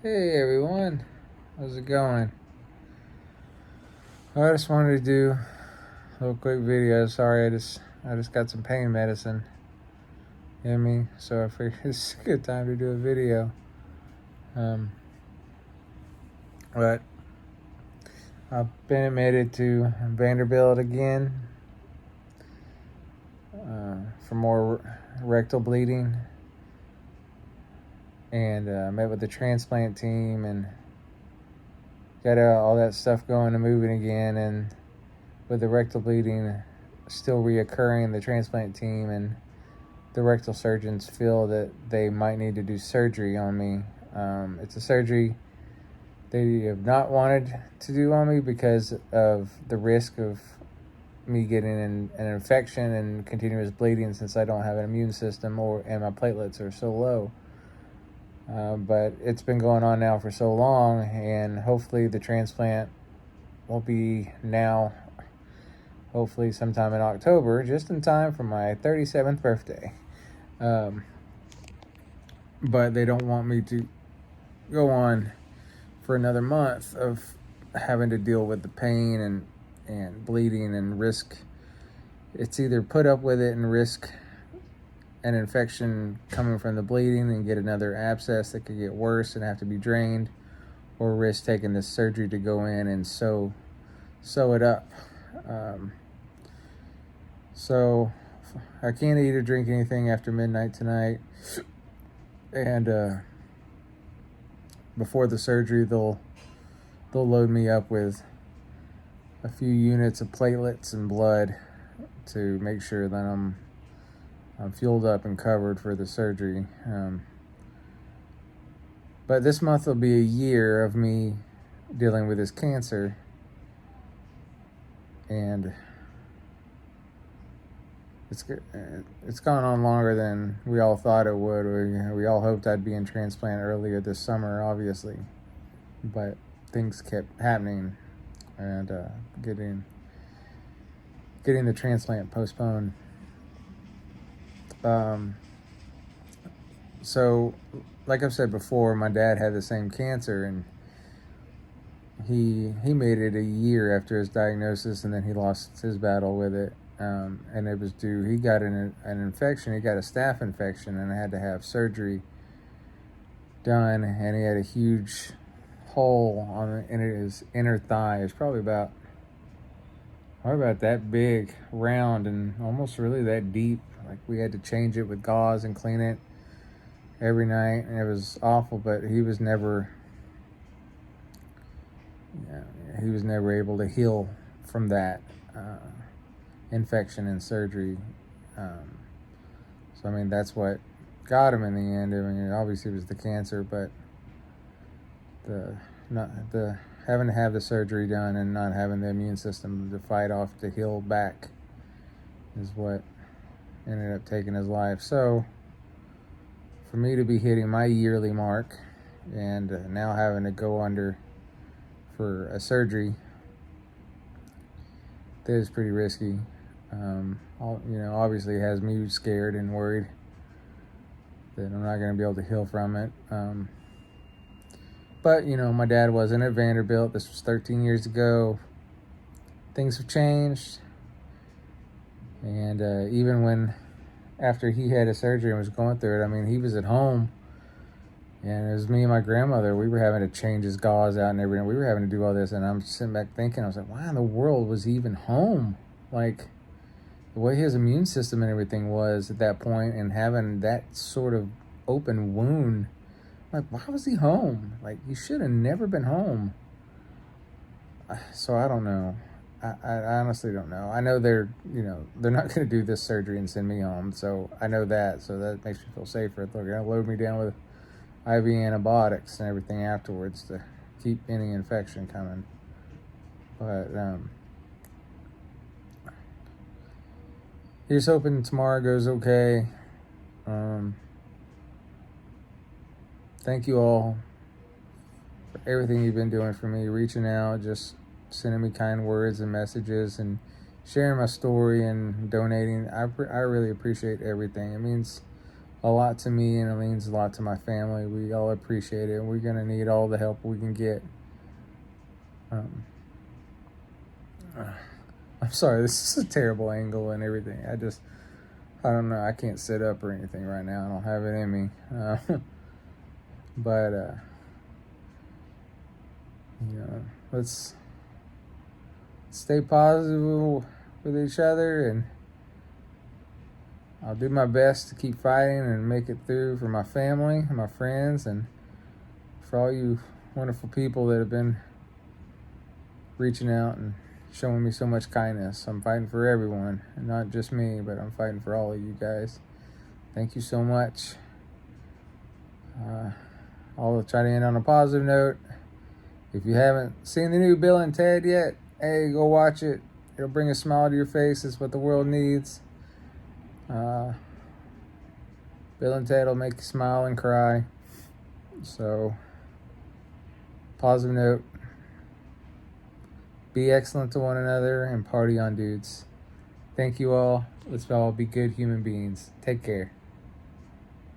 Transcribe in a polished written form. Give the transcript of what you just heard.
Hey everyone, how's it going? I just wanted to do a little quick video. Sorry, I just got some pain medicine in me, so I figured it's a good time to do a video. Um, but I've been admitted to Vanderbilt again for more rectal bleeding, and met with the transplant team and got all that stuff going and moving again. And with the rectal bleeding still reoccurring, the transplant team and the rectal surgeons feel that they might need to do surgery on me. It's a surgery they have not wanted to do on me because of the risk of me getting an infection and continuous bleeding, since I don't have an immune system and my platelets are so low. But it's been going on now for so long, and hopefully the transplant will be now, hopefully sometime in October, just in time for my 37th birthday. But they don't want me to go on for another month of having to deal with the pain and bleeding and risk. It's either put up with it and risk an infection coming from the bleeding and get another abscess that could get worse and have to be drained, or risk taking this surgery to go in and sew it up. So I can't eat or drink anything after midnight tonight, and before the surgery they'll load me up with a few units of platelets and blood to make sure that I'm fueled up and covered for the surgery. But this month will be a year of me dealing with this cancer, and it's gone on longer than we all thought it would. We all hoped I'd be in transplant earlier this summer, obviously, but things kept happening and getting the transplant postponed. So, like I've said before, my dad had the same cancer, and he made it a year after his diagnosis, and then he lost his battle with it. And it was due. He got an infection. He got a staph infection, and had to have surgery done. And he had a huge hole in his inner thigh. It's probably about that big, round, and almost really that deep. Like, we had to change it with gauze and clean it every night, and it was awful. But he was never able to heal from that infection and surgery. So I mean, that's what got him in the end. I mean, obviously it was the cancer, but the having to have the surgery done and not having the immune system to fight off to heal back is what ended up taking his life. So for me to be hitting my yearly mark and now having to go under for a surgery that is pretty risky. Obviously has me scared and worried that I'm not going to be able to heal from it. But my dad wasn't at Vanderbilt. This was 13 years ago. Things have changed, and even after he had a surgery and was going through it, I mean, he was at home, and it was me and my grandmother. We were having to change his gauze out and everything. We were having to do all this, and I'm sitting back thinking, I was like, why in the world was he even home? Like, the way his immune system and everything was at that point, and having that sort of open wound, like, why was he home? Like, you should have never been home. So I don't know. I honestly don't know. I know they're not going to do this surgery and send me home, so I know that. So that makes me feel safer. They're going to load me down with IV antibiotics and everything afterwards to keep any infection coming. But here's hoping tomorrow goes okay. Thank you all for everything you've been doing for me, reaching out, just sending me kind words and messages, and sharing my story and donating. I really appreciate everything. It means a lot to me, and it means a lot to my family. We all appreciate it. We're going to need all the help we can get. I'm sorry, this is a terrible angle and everything. I don't know. I can't sit up or anything right now. I don't have it in me. But, let's stay positive with each other, and I'll do my best to keep fighting and make it through for my family and my friends, and for all you wonderful people that have been reaching out and showing me so much kindness. I'm fighting for everyone, and not just me, but I'm fighting for all of you guys. Thank you so much. I'll try to end on a positive note. If you haven't seen the new Bill and Ted yet, hey, go watch it. It'll bring a smile to your face. It's what the world needs. Bill and Ted will make you smile and cry. So, positive note. Be excellent to one another and party on, dudes. Thank you all. Let's all be good human beings. Take care.